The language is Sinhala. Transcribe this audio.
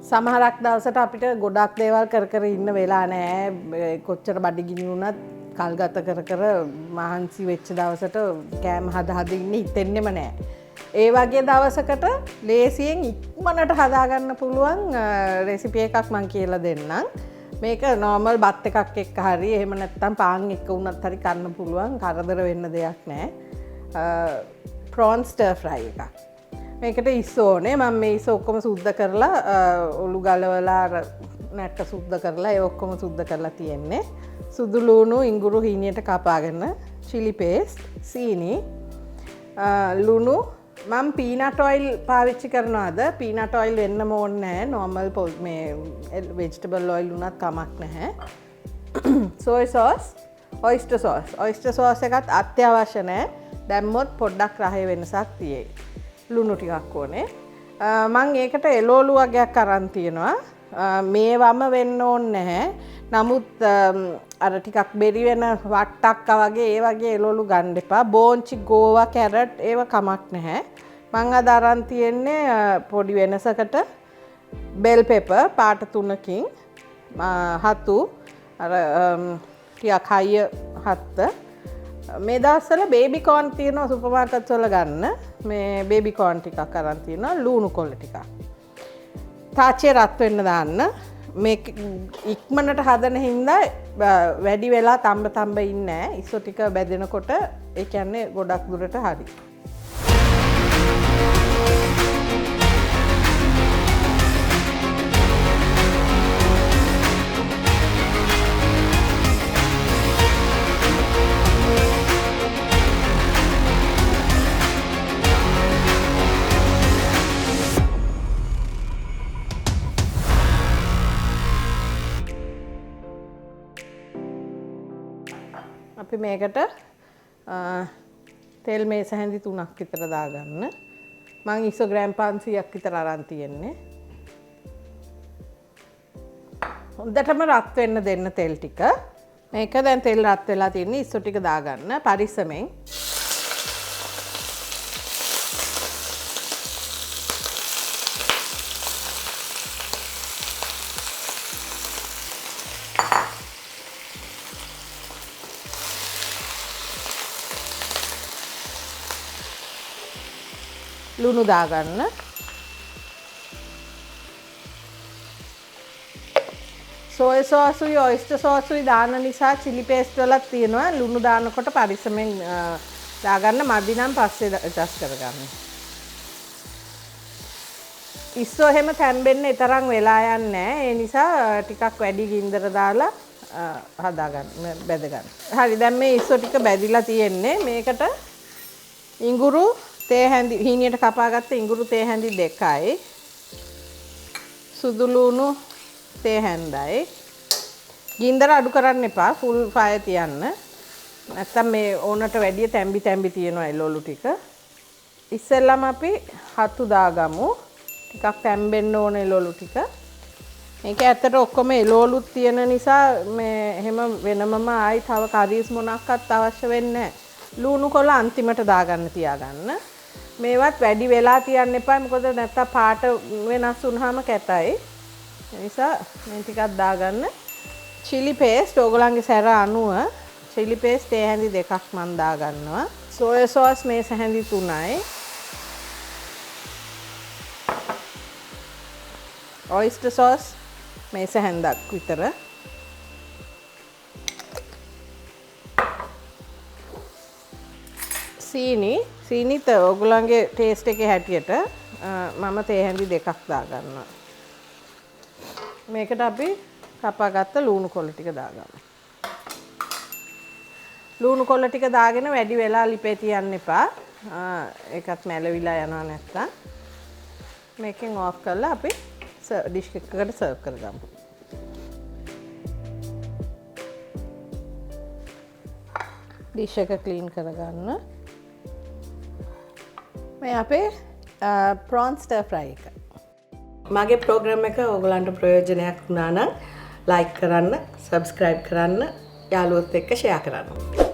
සමහරක් දවසට අපිට ගොඩක් දේවල් කර කර ඉන්න වෙලා නෑ කොච්චර බඩගිනි වුණත් කල් ගත කර කර මහන්සි වෙච්ච දවසට කෑම හද ඉන්න හිතෙන්නෙම නෑ. ඒ වගේ දවසකට ලේසියෙන් ඉක්මනට හදාගන්න පුළුවන් රෙසිපි එකක් මං කියලා දෙන්නම්. මේක නෝමල් බත් එකක් එක්ක හරි එහෙම නැත්නම් පාන් එක්ක වුණත් හරි කන්න පුළුවන්. කරදර වෙන්න දෙයක් නෑ. prawn stir fry එකක්. මේකට ඉස්ස ඕනේ. මම මේ ඉස්ස ඔක්කොම සුද්ධ කරලා ඔලු ගලවලා නැට්ට සුද්ධ කරලා ඒ ඔක්කොම සුද්ධ කරලා තියෙන්නේ. සුදු ලුණු ඉඟුරු හීනියට කපාගෙන chili paste සීනි ලුණු මම පීනට් ඔයිල් පාවිච්චි කරනවාද පීනට් ඔයිල් වෙන්නම ඕනේ නැහැ normal මේ vegetable oil උනත් කමක් නැහැ soy sauce oyster sauce එකත් අත්‍යවශ්‍ය නැහැ දැම්මොත් පොඩ්ඩක් රහේ වෙනසක් තියෙයි ලුණු ටිකක් ඕනේ මම ඒකට එළවලු වගේක් අරන් තියනවා මේවම වෙන්න ඕනේ නැහැ නමුත් අර ටිකක් බෙරි වෙන වට්ටක්ක වගේ ඒ වගේ එළවලු ගන්න එපා. බෝංචි, ගෝවා, කැරට් ඒව කමක් නැහැ. මම අද අරන් තියන්නේ පොඩි වෙනසකට බෙල් පෙපර් පාට 3කින් හතු අර ටිකක් හයිය හත්ත. මේ දවස්වල බේබි කෝන් තියෙනවා සුපර් මාකට්ස් වල ගන්න. මේ බේබි කෝන් ටිකක් අරන් තියෙනවා ලුණු කොළ ටිකක්. තාච්චිය රත් වෙන්න දාන්න. මේ ඉක්මනට හදන හින්දා වැඩි වෙලා තඹ ඉන්නේ නැහැ. ඉස්සෝ ටික බැදෙනකොට ඒ කියන්නේ ගොඩක් දුරට හරි. අපි මේකට තෙල් මේස හැඳි 3ක් විතර දාගන්න. මම ඉස්සෝ ග්‍රෑම් 500ක් විතර අරන් තියෙන්නේ. හොඳටම රත් වෙන්න දෙන්න තෙල් ටික. මේක දැන් තෙල් රත් වෙලා තියෙන්නේ ඉස්සෝ ටික දාගන්න පරිස්සමෙන්. ලුණු දාගන්න සෝය සෝසුයි ඔයිස්ටර් සෝසුයි දාන නිසා chili paste වලක් තියෙනවා ලුණු දානකොට පරිස්සමෙන් දාගන්න මදි නම් පස්සේ ඇඩ්ජස්ට් කරගන්න ඉස්සෝ එහෙම තැම්බෙන්න තරම් වෙලා යන්නේ නැහැ ඒ නිසා ටිකක් වැඩි ගින්දර දාලා හදාගන්න බෙදගන්න හරි දැන් මේ ඉස්සෝ ටික බැදිලා තියෙන්නේ මේකට ඉඟුරු තේ හැඳි හීනියට කපාගත්ත ඉඟුරු තේ හැඳි 2යි සුදු ලුණු තේ හැඳයි ගින්දර අඩු කරන්න එපා ෆුල් ෆයර් තියන්න නැත්තම් මේ ඕනට වැඩිය තැම්බි තියෙනවා එළවලු ටික ඉස්සෙල්ලාම අපි හතු දාගමු ටිකක් තැම්බෙන්න ඕන එළවලු ටික මේක ඇත්තට ඔක්කොම එළවලුත් තියෙන නිසා මේ එහෙම වෙනමම ආයි තව කරීස් මොනක්වත් අවශ්‍ය වෙන්නේ නැහැ ලුණු කොළ අන්තිමට දාගන්න තියාගන්න මේවත් වැඩි වෙලා තියන්න එපා මොකද නැත්තම් පාට වෙනස් වුනහම කැතයි ඒ නිසා මේ ටිකක් දාගන්න chili paste ඕගොල්ලන්ගේ සැර අනුව chili paste ඒ හැඳි 2ක් මම දාගන්නවා soy sauce මේ හැඳි 3යි oyster sauce මේ හැන්දක් විතර සීනිත් ඔයගොල්ලන්ගේ ටේස්ට් එකේ හැටියට මම තේ හැඳි 2ක් දාගන්නවා. මේකට අපි කපාගත්ත ලුණු කොළ ටික දාගමු. ලුණු කොළ ටික දාගෙන වැඩි වෙලා ලිපේ තියන්න එපා. ඒකත් මැලවිලා යනවා නැත්තම්. මේකෙන් ඔෆ් කරලා අපි ඩිෂ් එකකට සර්ව් කරගමු. ඩිෂ් එක ක්ලීන් කරගන්න. මේ අපේ prawn stir fry එක. මගේ ප්‍රෝග්‍රෑම් එක ඔයගලන්ට ප්‍රයෝජනයක් වුණා නම් ලයික් කරන්න, subscribe කරන්න, යාළුවොත් එක්ක share කරන්න.